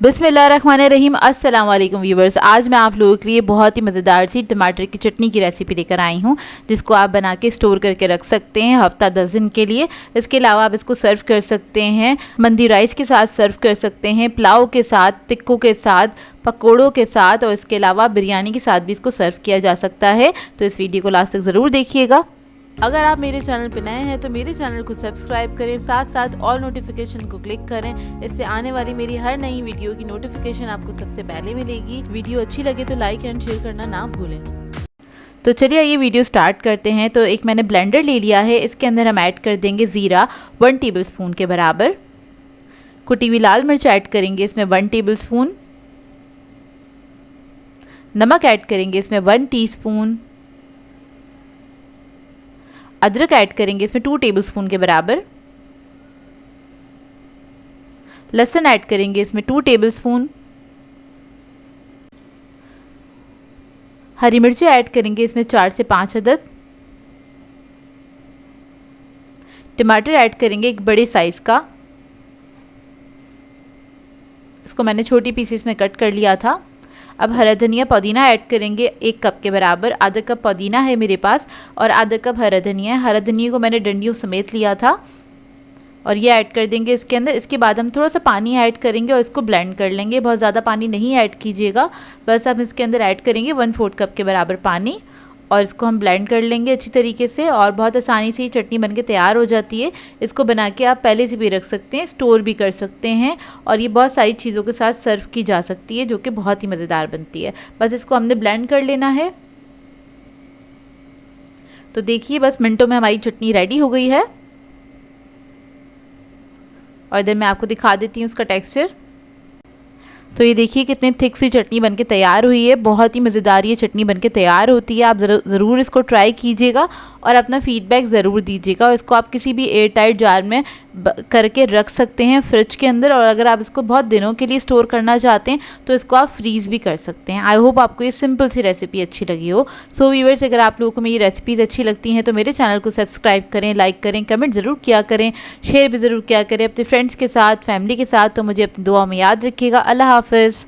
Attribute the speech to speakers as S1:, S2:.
S1: बिस्मिल्लाहिर्रहमानिर्रहीम। अस्सलाम वालेकुम व्यूवर्स। आज मैं आप लोगों के लिए बहुत ही मज़ेदार सी टमाटर की चटनी की रेसिपी लेकर आई हूँ, जिसको आप बना के स्टोर करके रख सकते हैं हफ्ता 10 दिन के लिए। इसके अलावा आप इसको सर्व कर सकते हैं मंदी राइस के साथ, सर्व कर सकते हैं पुलाव के साथ, टिक्कों के साथ, पकोड़ों के साथ, और इसके अलावा बिरयानी के साथ भी इसको सर्व किया जा सकता है। तो इस वीडियो को लास्ट तक ज़रूर देखिएगा। अगर आप मेरे चैनल पर नए हैं तो मेरे चैनल को सब्सक्राइब करें, साथ साथ ऑल नोटिफिकेशन को क्लिक करें। इससे आने वाली मेरी हर नई वीडियो की नोटिफिकेशन आपको सबसे पहले मिलेगी। वीडियो अच्छी लगे तो लाइक एंड शेयर करना ना भूलें। तो चलिए ये वीडियो स्टार्ट करते हैं। तो एक मैंने ब्लेंडर ले लिया है, इसके अंदर हम ऐड कर देंगे ज़ीरा 1 टेबल स्पून के बराबर। कुटी हुई लाल मिर्च ऐड करेंगे इसमें 1 टेबल स्पून। नमक ऐड करेंगे इसमें 1 टीस्पून। अदरक ऐड करेंगे इसमें 2 टेबलस्पून के बराबर। लहसुन ऐड करेंगे इसमें 2 टेबलस्पून। हरी मिर्ची ऐड करेंगे इसमें 4 से 5 अदद। टमाटर ऐड करेंगे एक बड़े साइज़ का, इसको मैंने छोटी पीसेस में कट कर लिया था। अब हरा धनिया पुदीना ऐड करेंगे 1 कप के बराबर। आधा कप पुदीना है मेरे पास और आधा कप हरा धनिया है। हरा धनिया को मैंने डंडियों समेत लिया था और ये ऐड कर देंगे इसके अंदर। इसके बाद हम थोड़ा सा पानी ऐड करेंगे और इसको ब्लेंड कर लेंगे। बहुत ज़्यादा पानी नहीं ऐड कीजिएगा, बस हम इसके अंदर ऐड करेंगे 1/4 कप के बराबर पानी और इसको हम ब्लेंड कर लेंगे अच्छी तरीके से। और बहुत आसानी से ये चटनी बनके तैयार हो जाती है। इसको बना के आप पहले से भी रख सकते हैं, स्टोर भी कर सकते हैं और ये बहुत सारी चीज़ों के साथ सर्व की जा सकती है, जो कि बहुत ही मज़ेदार बनती है। बस इसको हमने ब्लेंड कर लेना है। तो देखिए बस मिनटों में हमारी चटनी रेडी हो गई है। और इधर मैं आपको दिखा देती हूँ उसका टेक्सचर। तो ये देखिए कितनी थिक सी चटनी बनके तैयार हुई है। बहुत ही मज़ेदार ये चटनी बनके तैयार होती है। आप ज़रूर इसको ट्राई कीजिएगा और अपना फ़ीडबैक ज़रूर दीजिएगा। और इसको आप किसी भी एयर टाइट जार में करके रख सकते हैं फ्रिज के अंदर। और अगर आप इसको बहुत दिनों के लिए स्टोर करना चाहते हैं तो इसको आप फ्रीज़ भी कर सकते हैं। आई होप आपको ये सिंपल सी रेसिपी अच्छी लगी हो। सो व्यूअर्स, अगर आप लोगों को मेरी रेसिपीज़ अच्छी लगती हैं तो मेरे चैनल को सब्सक्राइब करें, लाइक करें, कमेंट ज़रूर किया करें, शेयर भी ज़रूर किया करें अपने फ्रेंड्स के साथ, फैमिली के साथ। तो मुझे अपनी दुआ में याद रखिएगा। अल्लाह हाफ़िज़।